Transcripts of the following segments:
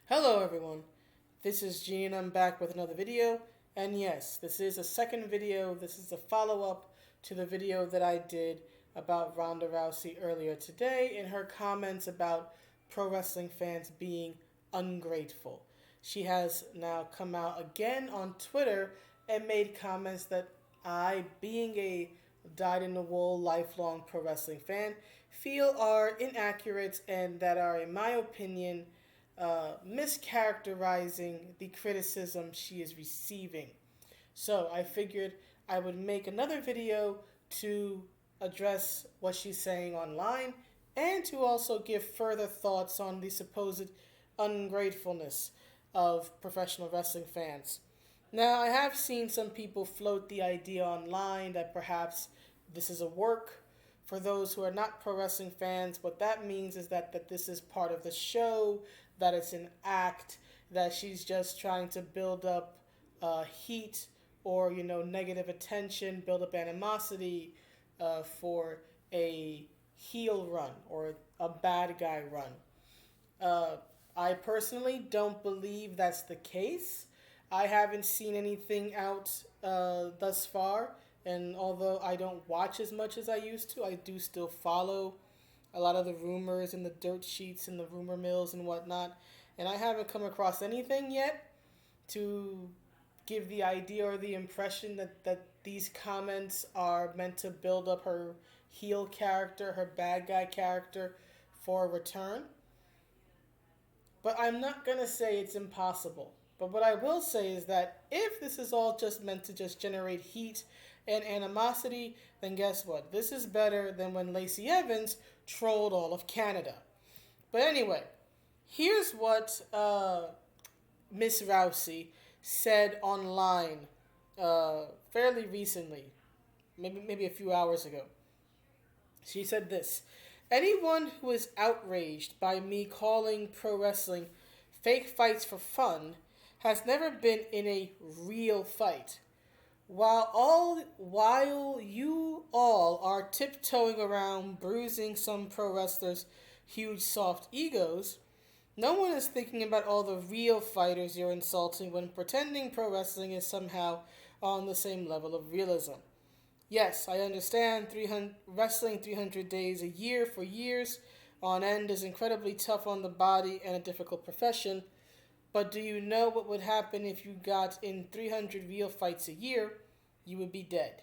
Hello everyone, this is Gene and I'm back with another video. And yes, this is a second video. This is a follow-up to the video that I did about Ronda Rousey earlier today in her comments about pro wrestling fans being ungrateful. She has now come out again on Twitter and made comments that I, being a dyed-in-the-wool lifelong pro wrestling fan, feel are inaccurate and that are, in my opinion, mischaracterizing the criticism she is receiving. So I figured I would make another video to address what she's saying online and to also give further thoughts on the supposed ungratefulness of professional wrestling fans. Now, I have seen some people float the idea online that perhaps this is a work for those who are not pro wrestling fans. What that means is that this is part of the show, that it's an act, that she's just trying to build up heat or negative attention, build up animosity for a heel run or a bad guy run. I personally don't believe that's the case. I haven't seen anything out thus far, and although I don't watch as much as I used to, I do still follow a lot of the rumors and the dirt sheets and the rumor mills and whatnot, and I haven't come across anything yet to give the idea or the impression that these comments are meant to build up her heel character, her bad guy character for a return. But I'm not going to say it's impossible. But what I will say is that if this is all just meant to just generate heat and animosity, then guess what? This is better than when Lacey Evans trolled all of Canada. But anyway, here's what Miss Rousey said online fairly recently, maybe a few hours ago. She said this: anyone who is outraged by me calling pro wrestling fake fights for fun has never been in a real fight. While you all are tiptoeing around bruising some pro wrestlers' huge soft egos, no one is thinking about all the real fighters you're insulting when pretending pro wrestling is somehow on the same level of realism. Yes, I understand wrestling 300 days a year for years on end is incredibly tough on the body and a difficult profession, but do you know what would happen if you got in 300 real fights a year? You would be dead.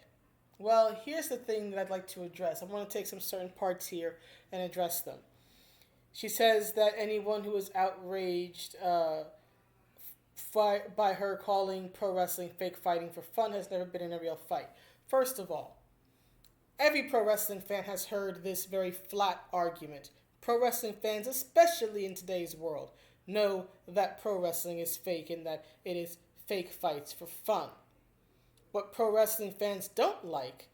Well, here's the thing that I'd like to address. I want to take some certain parts here and address them. She says that anyone who is outraged by her calling pro wrestling fake fighting for fun has never been in a real fight. First of all, every pro wrestling fan has heard this very flat argument. Pro wrestling fans, especially in today's world, know that pro wrestling is fake and that it is fake fights for fun. What pro wrestling fans don't like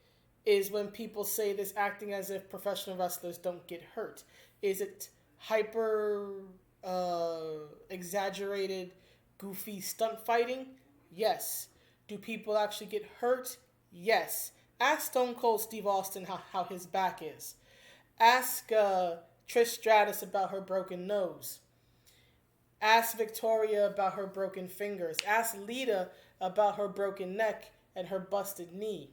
is when people say this acting as if professional wrestlers don't get hurt. Is it hyper exaggerated, goofy stunt fighting? Yes. Do people actually get hurt? Yes. Ask Stone Cold Steve Austin how his back is. Ask Trish Stratus about her broken nose. Ask Victoria about her broken fingers. Ask Lita about her broken neck and her busted knee.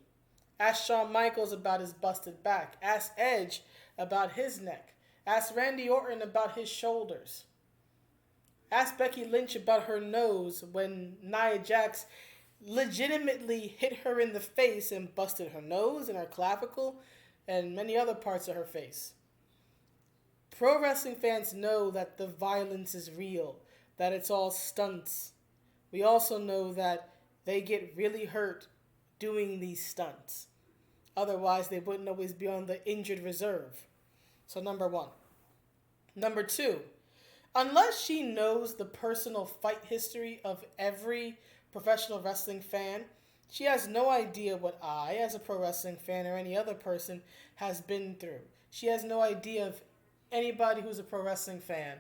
Ask Shawn Michaels about his busted back. Ask Edge about his neck. Ask Randy Orton about his shoulders. Ask Becky Lynch about her nose when Nia Jax legitimately hit her in the face and busted her nose and her clavicle and many other parts of her face. Pro wrestling fans know that the violence is real, that it's all stunts. We also know that they get really hurt doing these stunts. Otherwise, they wouldn't always be on the injured reserve. So number one. Number two, unless she knows the personal fight history of every professional wrestling fan, she has no idea what I, as a pro wrestling fan or any other person, has been through. She has no idea if anybody who's a pro wrestling fan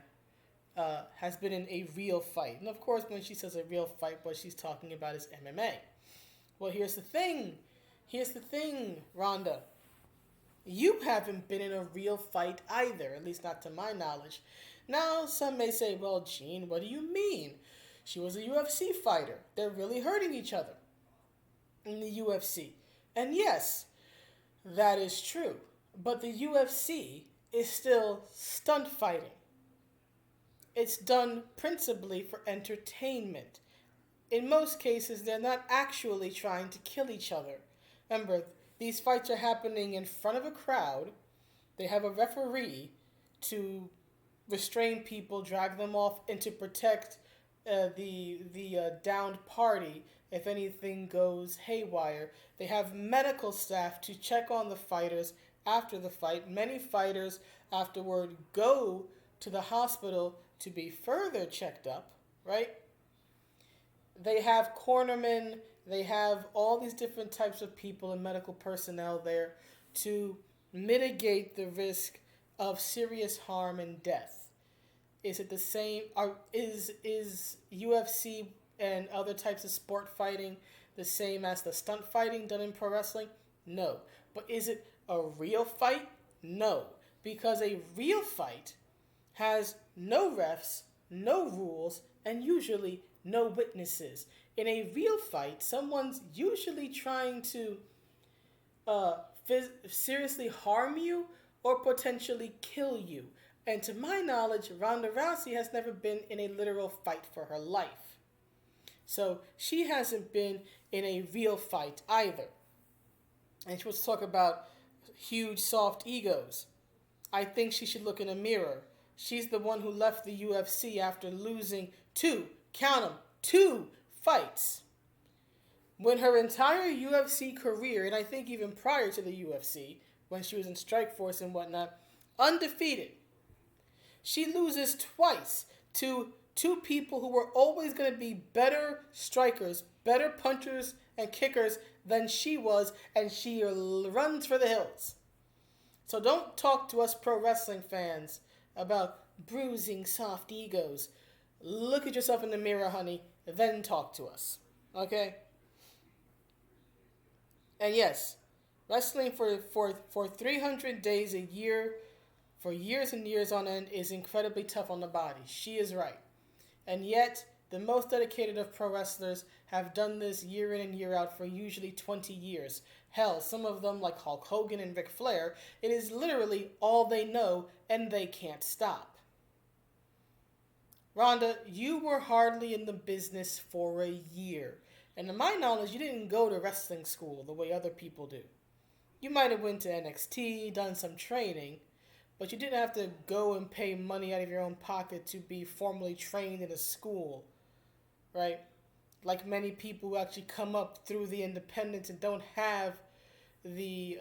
has been in a real fight. And of course, when she says a real fight, what she's talking about is MMA. Well, here's the thing. Rhonda. You haven't been in a real fight either, at least not to my knowledge. Now, some may say, well, Gene, what do you mean? She was a UFC fighter. They're really hurting each other in the UFC. And yes, that is true. But the UFC is still stunt fighting. It's done principally for entertainment. In most cases, they're not actually trying to kill each other. Remember, these fights are happening in front of a crowd. They have a referee to restrain people, drag them off, and to protect the downed party if anything goes haywire. They have medical staff to check on the fighters after the fight. Many fighters afterward go to the hospital to be further checked up, right? They have cornermen, they have all these different types of people and medical personnel there to mitigate the risk of serious harm and death. Is it the same? Is UFC and other types of sport fighting the same as the stunt fighting done in pro wrestling? No. But is it a real fight? No. Because a real fight has no refs, no rules, and usually no witnesses. In a real fight, someone's usually trying to seriously harm you or potentially kill you. And to my knowledge, Ronda Rousey has never been in a literal fight for her life. So she hasn't been in a real fight either. And she wants to talk about huge soft egos. I think she should look in a mirror. She's the one who left the UFC after losing two fights. When her entire UFC career, and I think even prior to the UFC, when she was in Strikeforce and whatnot, undefeated. She loses twice to two people who were always going to be better strikers, better punchers and kickers than she was, and she runs for the hills. So don't talk to us pro wrestling fans about bruising soft egos. Look at yourself in the mirror, honey, then talk to us. Okay? And yes, wrestling for 300 days a year, for years and years on end, is incredibly tough on the body. She is right. And yet, the most dedicated of pro wrestlers have done this year in and year out for usually 20 years. Hell, some of them, like Hulk Hogan and Ric Flair, it is literally all they know, and they can't stop. Rhonda, you were hardly in the business for a year. And to my knowledge, you didn't go to wrestling school the way other people do. You might have went to NXT, done some training, but you didn't have to go and pay money out of your own pocket to be formally trained in a school, right? Like many people who actually come up through the independents and don't have the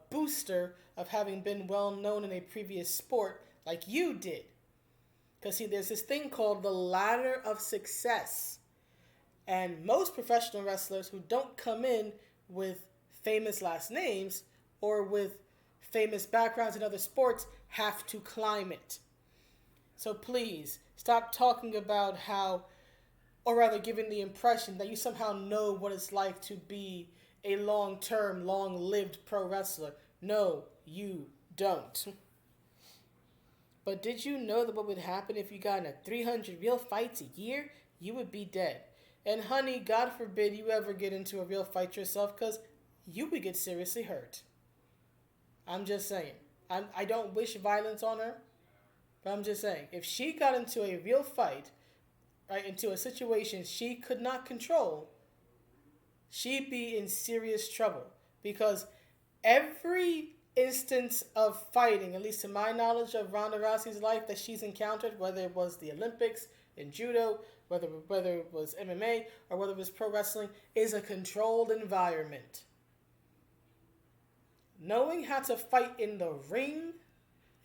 booster of having been well known in a previous sport like you did. Because see, there's this thing called the ladder of success. And most professional wrestlers who don't come in with famous last names or with famous backgrounds in other sports have to climb it. So please, stop talking about how, or rather giving the impression that you somehow know what it's like to be a long-term, long-lived pro wrestler. No, you don't. But did you know that what would happen if you got into 300 real fights a year? You would be dead. And honey, God forbid you ever get into a real fight yourself, because you would get seriously hurt. I'm just saying. I don't wish violence on her, but I'm just saying. If she got into a real fight, right, into a situation she could not control, she'd be in serious trouble. Because every instance of fighting, at least to my knowledge of Ronda Rousey's life that she's encountered, whether it was the Olympics, in judo, whether it was MMA, or whether it was pro wrestling, is a controlled environment. Knowing how to fight in the ring,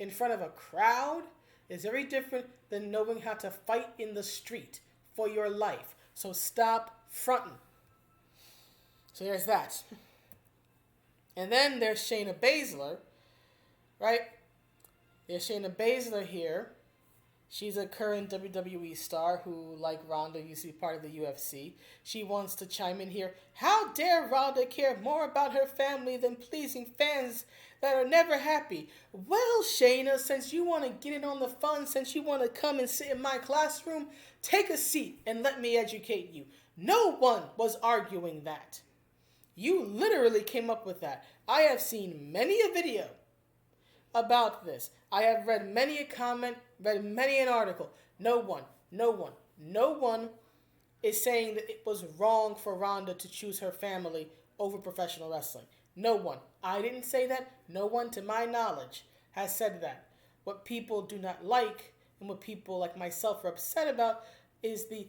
in front of a crowd, is very different than knowing how to fight in the street for your life. So stop fronting. So there's that. And then there's Shayna Baszler, right? There's Shayna Baszler here. She's a current WWE star who, like Ronda, used to be part of the UFC. She wants to chime in here. How dare Ronda care more about her family than pleasing fans that are never happy? Well, Shayna, since you want to get in on the fun, since you want to come and sit in my classroom, take a seat and let me educate you. No one was arguing that. You literally came up with that. I have seen many a video about this. I have read many a comment, read many an article. No one is saying that it was wrong for Ronda to choose her family over professional wrestling. No one. I didn't say that. No one, to my knowledge, has said that. What people do not like and what people like myself are upset about is the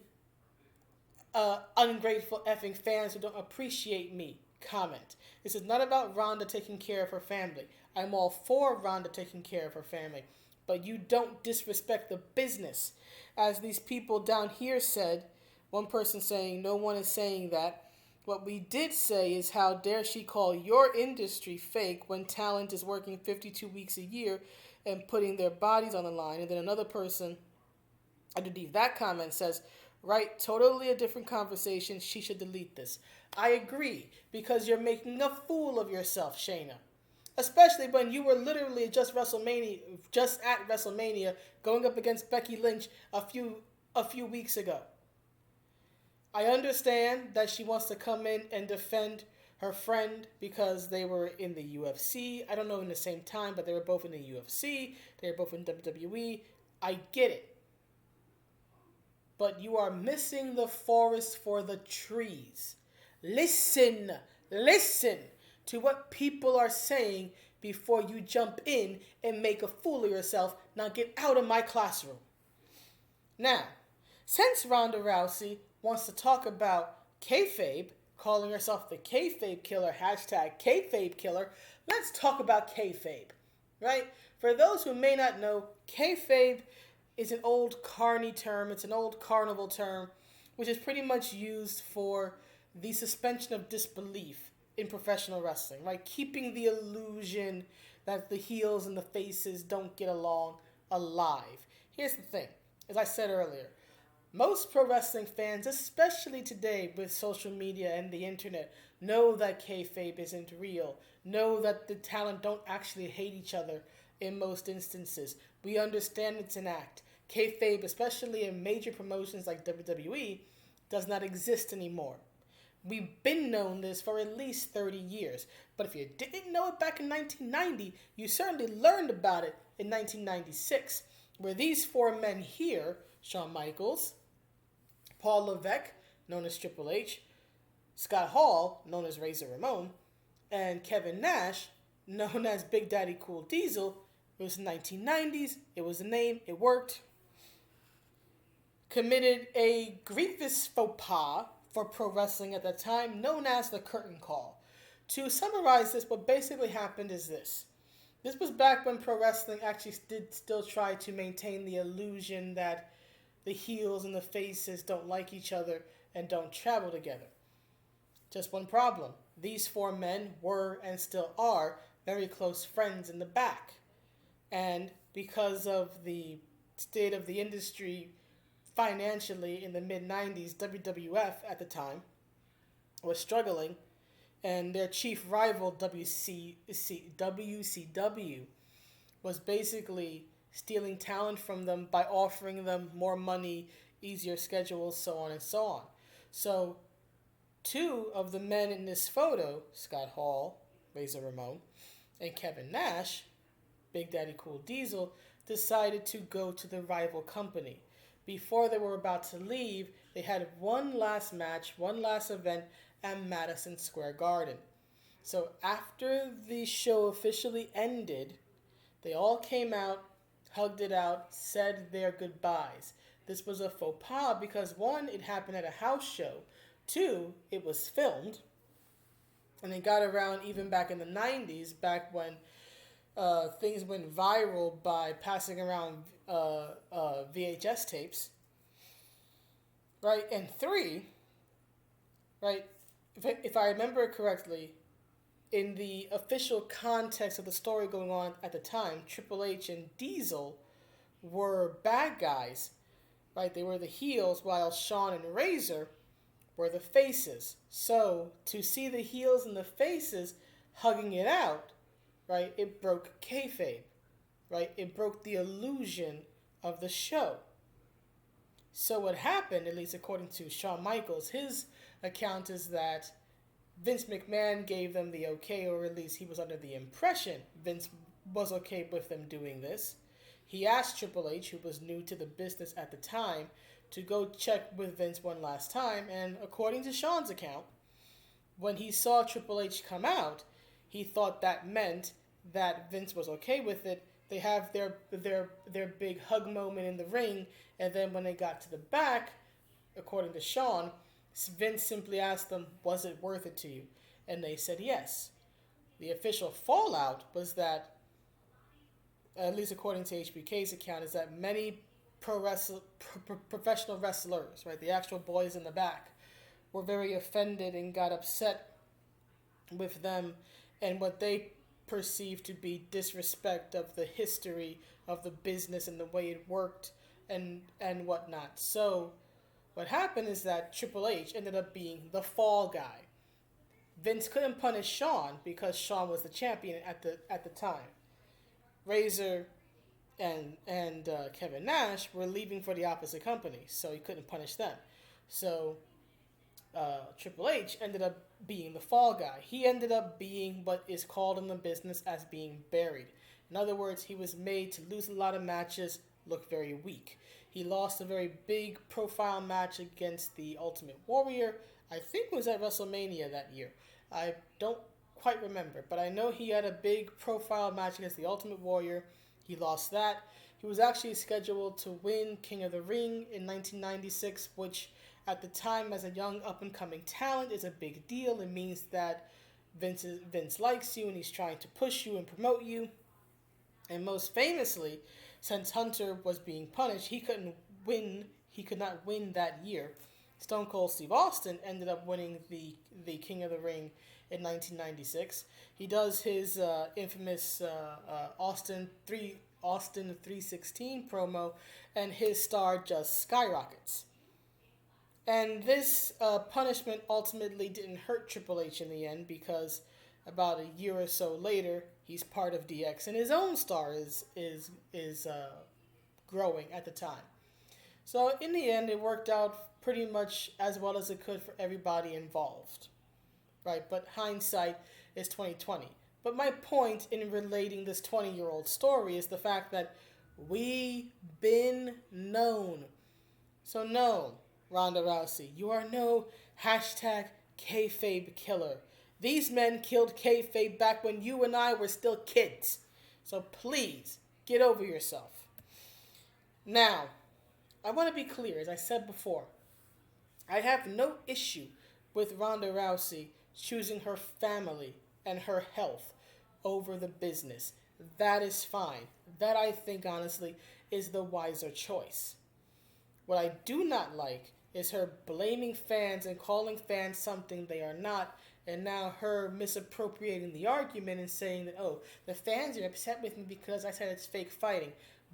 ungrateful effing fans who don't appreciate me comment. This is not about Ronda taking care of her family. I'm all for Ronda taking care of her family. But you don't disrespect the business. As these people down here said, one person saying, no one is saying that. What we did say is, how dare she call your industry fake when talent is working 52 weeks a year and putting their bodies on the line. And then another person underneath that comment says, right, totally a different conversation. She should delete this. I agree, because you're making a fool of yourself, Shayna. Especially when you were literally just at WrestleMania, going up against Becky Lynch a few weeks ago. I understand that she wants to come in and defend her friend because they were in the UFC. I don't know in the same time, but they were both in the UFC. They were both in WWE. I get it. But you are missing the forest for the trees. Listen to what people are saying before you jump in and make a fool of yourself. Now get out of my classroom. Now, since Ronda Rousey wants to talk about kayfabe, calling herself the kayfabe killer, #kayfabe killer, let's talk about kayfabe, right? For those who may not know, kayfabe is an old carny term. It's an old carnival term, which is pretty much used for the suspension of disbelief in professional wrestling, right? Keeping the illusion that the heels and the faces don't get along alive. Here's the thing. As I said earlier, most pro wrestling fans, especially today with social media and the internet, know that kayfabe isn't real, know that the talent don't actually hate each other in most instances. We understand it's an act. Kayfabe, especially in major promotions like WWE, does not exist anymore. We've been known this for at least 30 years. But if you didn't know it back in 1990, you certainly learned about it in 1996, where these four men here, Shawn Michaels, Paul Levesque, known as Triple H, Scott Hall, known as Razor Ramon, and Kevin Nash, known as Big Daddy Cool Diesel. It was the 1990s. It was a name. It worked. Committed a grievous faux pas for pro wrestling at the time, known as the curtain call. To summarize this, what basically happened is this. This was back when pro wrestling actually did still try to maintain the illusion that the heels and the faces don't like each other and don't travel together. Just one problem. These four men were and still are very close friends in the back. And because of the state of the industry financially in the mid-90s, WWF at the time was struggling, and their chief rival, WCW, was basically stealing talent from them by offering them more money, easier schedules, so on and so on. So, two of the men in this photo, Scott Hall, Razor Ramon, and Kevin Nash, Big Daddy Cool Diesel, decided to go to the rival company. Before they were about to leave, they had one last match, one last event at Madison Square Garden. So after the show officially ended, they all came out, hugged it out, said their goodbyes. This was a faux pas because, one, it happened at a house show. Two, it was filmed. And it got around even back in the 90s, back when things went viral by passing around VHS tapes, right? And three, right, if I remember correctly, in the official context of the story going on at the time, Triple H and Diesel were bad guys, right? They were the heels, while Shawn and Razor were the faces. So to see the heels and the faces hugging it out, right? It broke kayfabe, right? It broke the illusion of the show. So what happened, at least according to Shawn Michaels, his account is that Vince McMahon gave them the okay, or at least he was under the impression Vince was okay with them doing this. He asked Triple H, who was new to the business at the time, to go check with Vince one last time, and according to Shawn's account, when he saw Triple H come out, he thought that meant that Vince was okay with it. They have their big hug moment in the ring, and then when they got to the back, according to Shawn, Vince simply asked them, "Was it worth it to you?" And they said yes. The official fallout was that, at least according to HBK's account, is that many professional wrestlers, right, the actual boys in the back, were very offended and got upset with them and what they perceived to be disrespect of the history of the business and the way it worked and whatnot. So what happened is that Triple H ended up being the fall guy. Vince couldn't punish Shawn because Shawn was the champion at the time. Razor and Kevin Nash were leaving for the opposite company, so he couldn't punish them. So Triple H ended up being the fall guy. He ended up being what is called in the business as being buried. In other words, he was made to lose a lot of matches, look very weak. He lost a very big profile match against the Ultimate Warrior. I think it was at WrestleMania that year. I don't quite remember, but I know he had a big profile match against the Ultimate Warrior. He lost that. He was actually scheduled to win King of the Ring in 1996, which at the time, as a young up-and-coming talent, is a big deal. It means that Vince likes you and he's trying to push you and promote you. And most famously, since Hunter was being punished, he could not win that year. Stone Cold Steve Austin ended up winning the King of the Ring in 1996. He does his infamous Austin 316 promo, and his star just skyrockets. And this punishment ultimately didn't hurt Triple H in the end, because about a year or so later, he's part of DX, and his own star is growing at the time. So in the end, it worked out pretty much as well as it could for everybody involved, right? But hindsight is 2020. But my point in relating this 20-year-old story is the fact that we've been known. So no, Ronda Rousey, you are no hashtag kayfabe killer. These men killed kayfabe back when you and I were still kids. So please, get over yourself. Now, I want to be clear, as I said before, I have no issue with Ronda Rousey choosing her family and her health over the business. That is fine. That, I think, honestly, is the wiser choice. What I do not like is her blaming fans and calling fans something they are not, and now her misappropriating the argument and saying that, oh, the fans are upset with me because I said it's fake fighting.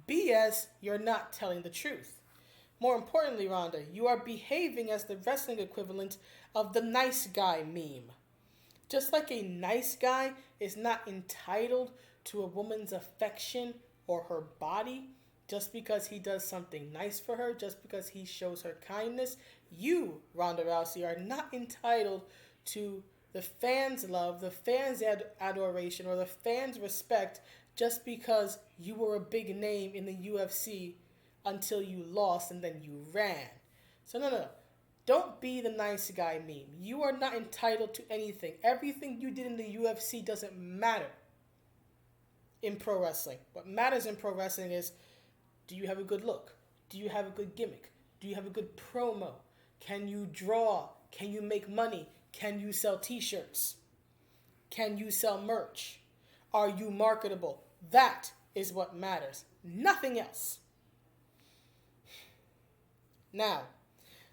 BS, you're not telling the truth. More importantly, Ronda, you are behaving as the wrestling equivalent of the nice guy meme. Just like a nice guy is not entitled to a woman's affection or her body just because he does something nice for her, just because he shows her kindness, you, Ronda Rousey, are not entitled to the fans' love, the fans' adoration, or the fans' respect just because you were a big name in the UFC until you lost and then you ran. So no. Don't be the nice guy meme. You are not entitled to anything. Everything you did in the UFC doesn't matter in pro wrestling. What matters in pro wrestling is, do you have a good look? Do you have a good gimmick? Do you have a good promo? Can you draw? Can you make money? Can you sell t-shirts? Can you sell merch? Are you marketable? That is what matters. Nothing else. Now,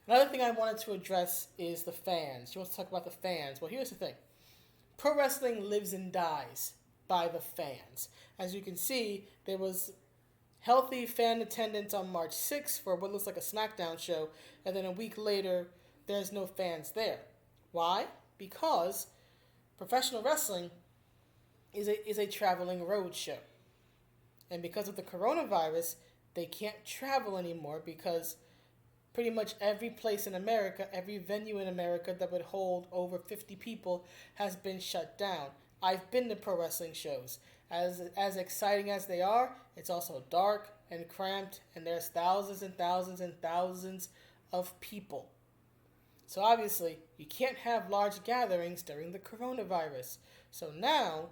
another thing I wanted to address is the fans. She wants to talk about the fans. Well, here's the thing. Pro wrestling lives and dies by the fans. As you can see, there was Healthy fan attendance on March 6th for what looks like a SmackDown show, and then a week later, there's no fans there. Why? Because professional wrestling is a traveling road show. And because of the coronavirus, they can't travel anymore because pretty much every place in America, every venue in America that would hold over 50 people has been shut down. I've been to pro wrestling shows. As exciting as they are, it's also dark and cramped, and there's thousands and thousands and thousands of people. So obviously, you can't have large gatherings during the coronavirus. So now,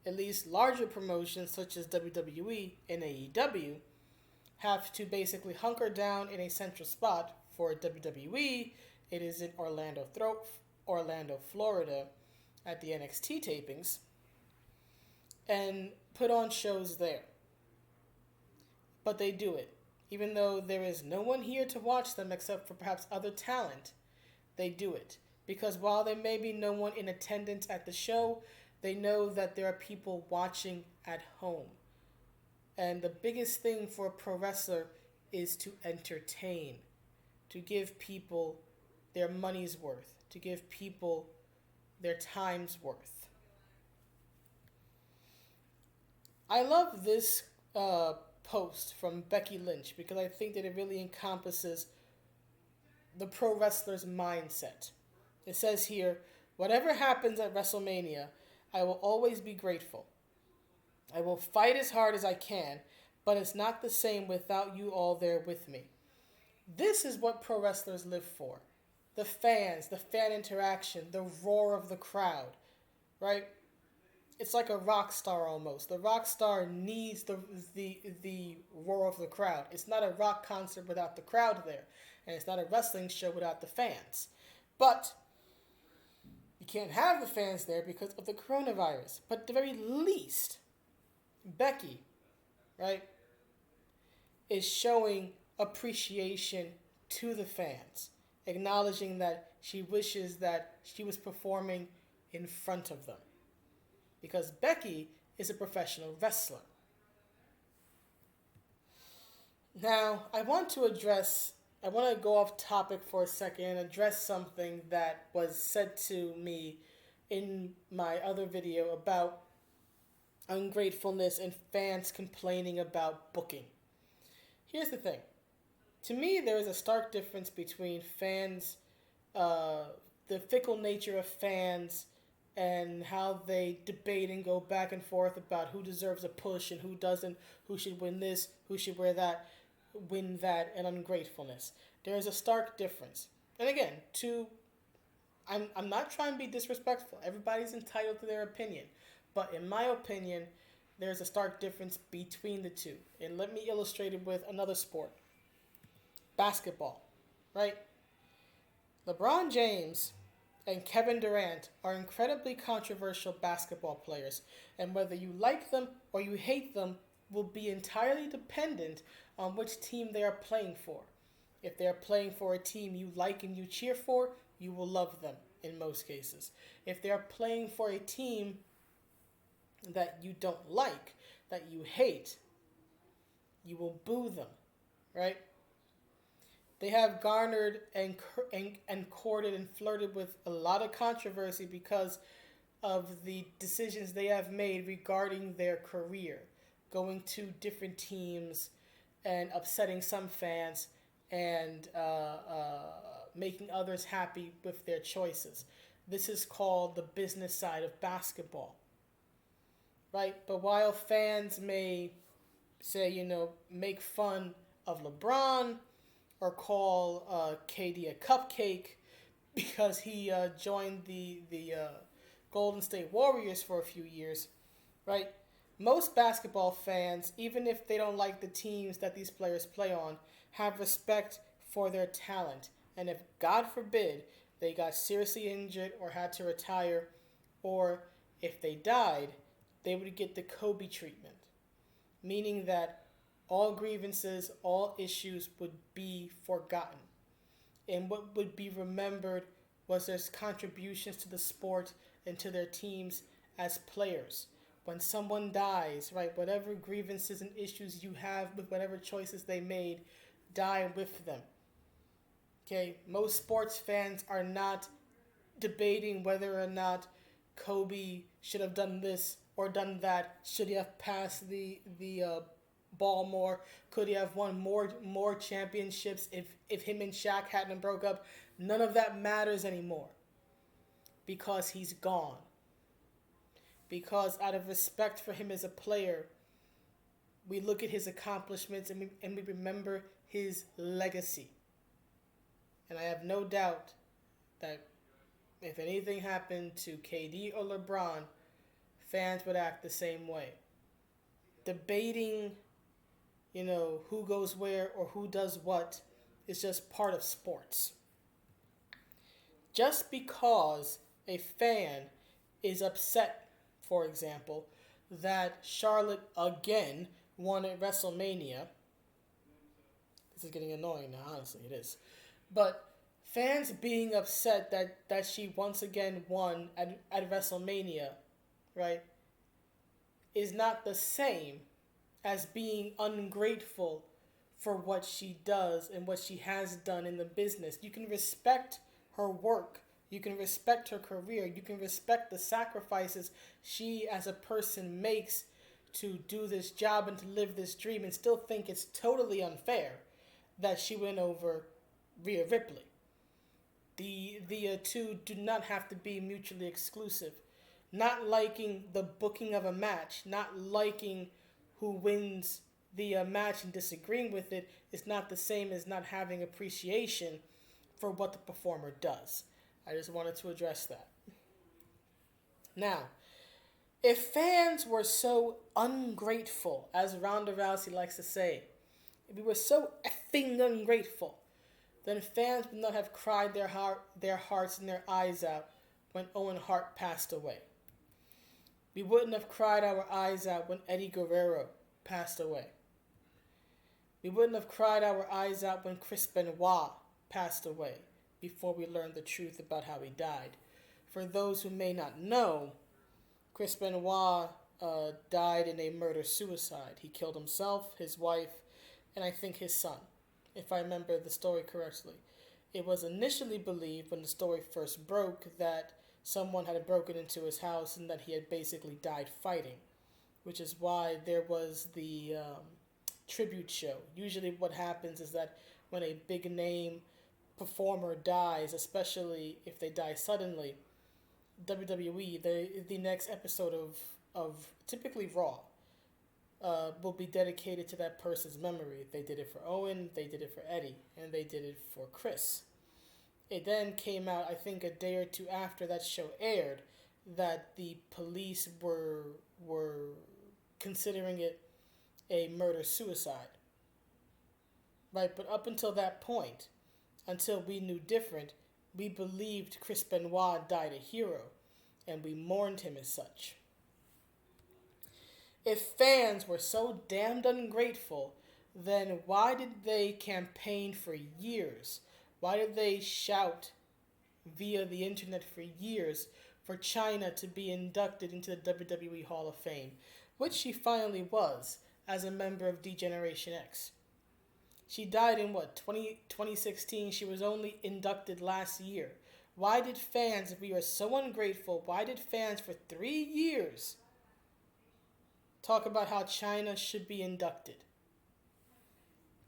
at least larger promotions such as WWE and AEW have to basically hunker down in a central spot. For WWE, it is in Orlando, Florida, at the NXT tapings, and put on shows there. But they do it. Even though there is no one here to watch them except for perhaps other talent, they do it. Because while there may be no one in attendance at the show, they know that there are people watching at home. And the biggest thing for a pro wrestler is to entertain, to give people their money's worth, to give people their time's worth. I love this post from Becky Lynch because I think that it really encompasses the pro wrestler's mindset. It says here, whatever happens at WrestleMania, I will always be grateful. I will fight as hard as I can, but it's not the same without you all there with me. This is what pro wrestlers live for. The fans, the fan interaction, the roar of the crowd, right? It's like a rock star almost. The rock star needs the roar of the crowd. It's not a rock concert without the crowd there, and it's not a wrestling show without the fans. But you can't have the fans there because of the coronavirus. But at the very least, Becky, right, is showing appreciation to the fans, acknowledging that she wishes that she was performing in front of them. Because Becky is a professional wrestler. Now, I want to go off topic for a second and address something that was said to me in my other video about ungratefulness and fans complaining about booking. Here's the thing. To me, there is a stark difference between fans, the fickle nature of fans, and how they debate and go back and forth about who deserves a push and who doesn't, who should win this, who should win that, and ungratefulness. There is a stark difference. And again, I'm not trying to be disrespectful. Everybody's entitled to their opinion. But in my opinion, there's a stark difference between the two. And let me illustrate it with another sport. Basketball, right? LeBron James and Kevin Durant are incredibly controversial basketball players, and whether you like them or you hate them will be entirely dependent on which team they are playing for. If they are playing for a team you like and you cheer for, you will love them in most cases. If they are playing for a team that you don't like, that you hate, you will boo them, right? They have garnered and courted and flirted with a lot of controversy because of the decisions they have made regarding their career, going to different teams and upsetting some fans and making others happy with their choices. This is called the business side of basketball, right? But while fans may say, make fun of LeBron, or call KD a cupcake because he joined the Golden State Warriors for a few years, right? Most basketball fans, even if they don't like the teams that these players play on, have respect for their talent. And if, God forbid, they got seriously injured or had to retire, or if they died, they would get the Kobe treatment, meaning that all grievances, all issues would be forgotten. And what would be remembered was their contributions to the sport and to their teams as players. when someone dies, right, whatever grievances and issues you have with whatever choices they made, die with them. Okay, most sports fans are not debating whether or not Kobe should have done this or done that. Should he have passed the ball more? Could he have won more championships if him and Shaq hadn't broke up? None of that matters anymore because he's gone. Because out of respect for him as a player, we look at his accomplishments and we remember his legacy. And I have no doubt that if anything happened to KD or LeBron, fans would act the same way. Debating, who goes where or who does what is just part of sports. Just because a fan is upset, for example, that Charlotte again won at WrestleMania. This is getting annoying now, honestly, it is. But fans being upset that she once again won at WrestleMania, right, is not the same as being ungrateful for what she does and what she has done in the business. You can respect her work. You can respect her career. You can respect the sacrifices she as a person makes to do this job and to live this dream, and still think it's totally unfair that she went over Rhea Ripley. The two do not have to be mutually exclusive. Not liking the booking of a match, not liking who wins the match and disagreeing with it is not the same as not having appreciation for what the performer does. I just wanted to address that. Now, if fans were so ungrateful, as Ronda Rousey likes to say, if we were so effing ungrateful, then fans would not have cried their hearts and their eyes out when Owen Hart passed away. We wouldn't have cried our eyes out when Eddie Guerrero passed away. We wouldn't have cried our eyes out when Chris Benoit passed away before we learned the truth about how he died. For those who may not know, Chris Benoit died in a murder-suicide. He killed himself, his wife, and I think his son, if I remember the story correctly. It was initially believed when the story first broke that someone had broken into his house and that he had basically died fighting, which is why there was the tribute show. Usually what happens is that when a big name performer dies, especially if they die suddenly, WWE, the next episode of typically Raw, will be dedicated to that person's memory. They did it for Owen, they did it for Eddie, and they did it for Chris. It then came out, I think a day or two after that show aired, that the police were considering it a murder-suicide. Right, but up until that point, until we knew different, we believed Chris Benoit died a hero, and we mourned him as such. If fans were so damned ungrateful, then why did they campaign for years? Why did they shout via the internet for years for Chyna to be inducted into the WWE Hall of Fame, which she finally was as a member of D-Generation X? She died in 2016? She was only inducted last year. Why did fans, if we are so ungrateful, why did fans for 3 years talk about how Chyna should be inducted?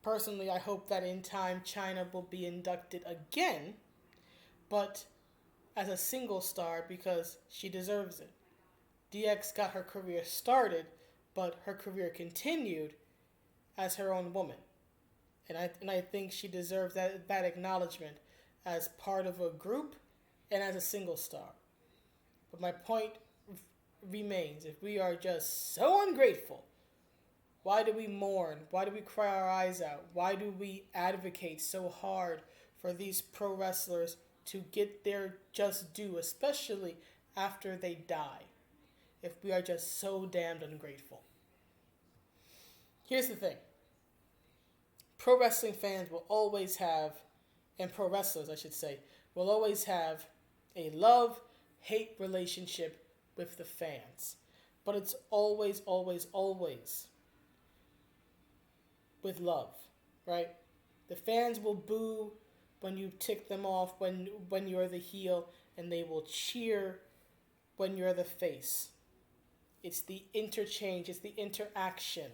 Personally, I hope that in time Chyna will be inducted again, but as a single star because she deserves it. DX got her career started, but her career continued as her own woman. And I think she deserves that acknowledgement as part of a group and as a single star. But my point remains, if we are just so ungrateful, why do we mourn? Why do we cry our eyes out? Why do we advocate so hard for these pro wrestlers to get their just due, especially after they die, if we are just so damned ungrateful? Here's the thing. Pro wrestling fans will always have, and pro wrestlers, I should say, will always have a love-hate relationship with the fans. but it's always, always, always with love, right? The fans will boo when you tick them off, when you're the heel, and they will cheer when you're the face. It's the interchange, it's the interaction,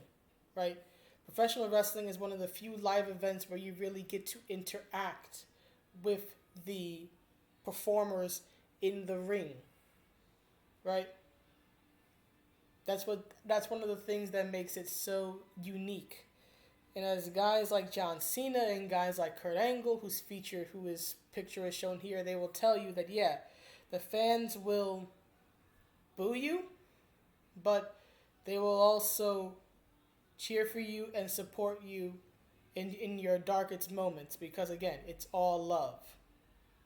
right? Professional wrestling is one of the few live events where you really get to interact with the performers in the ring, right? That's one of the things that makes it so unique. And as guys like John Cena and guys like Kurt Angle, whose picture is shown here, they will tell you that, yeah, the fans will boo you, but they will also cheer for you and support you in your darkest moments, because again, it's all love,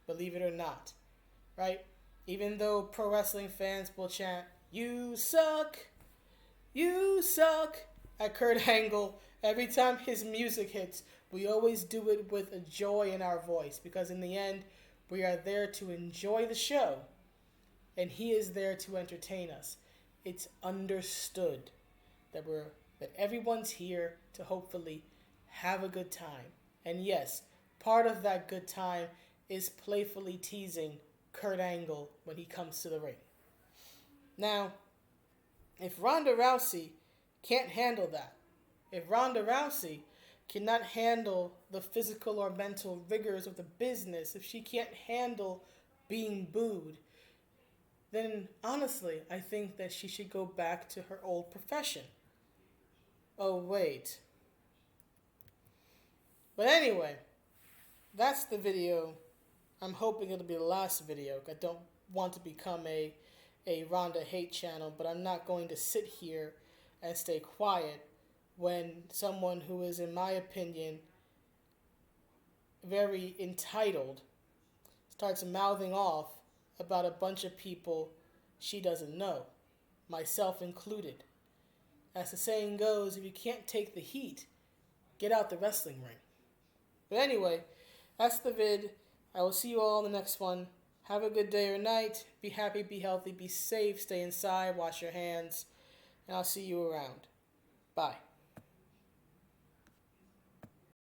believe it or not, right? Even though pro wrestling fans will chant, "You suck, you suck," at Kurt Angle, every time his music hits, we always do it with a joy in our voice, because in the end, we are there to enjoy the show, and he is there to entertain us. It's understood that everyone's here to hopefully have a good time. And yes, part of that good time is playfully teasing Kurt Angle when he comes to the ring. Now, if Ronda Rousey can't handle that, if Ronda Rousey cannot handle the physical or mental rigors of the business, if she can't handle being booed, then honestly, I think that she should go back to her old profession. Oh, wait. But anyway, that's the video. I'm hoping it'll be the last video. I don't want to become a Ronda hate channel, but I'm not going to sit here and stay quiet when someone who is, in my opinion, very entitled starts mouthing off about a bunch of people she doesn't know, myself included. As the saying goes, if you can't take the heat, get out the wrestling ring. But anyway, that's the vid. I will see you all in the next one. Have a good day or night. Be happy, be healthy, be safe, stay inside, wash your hands, and I'll see you around. Bye.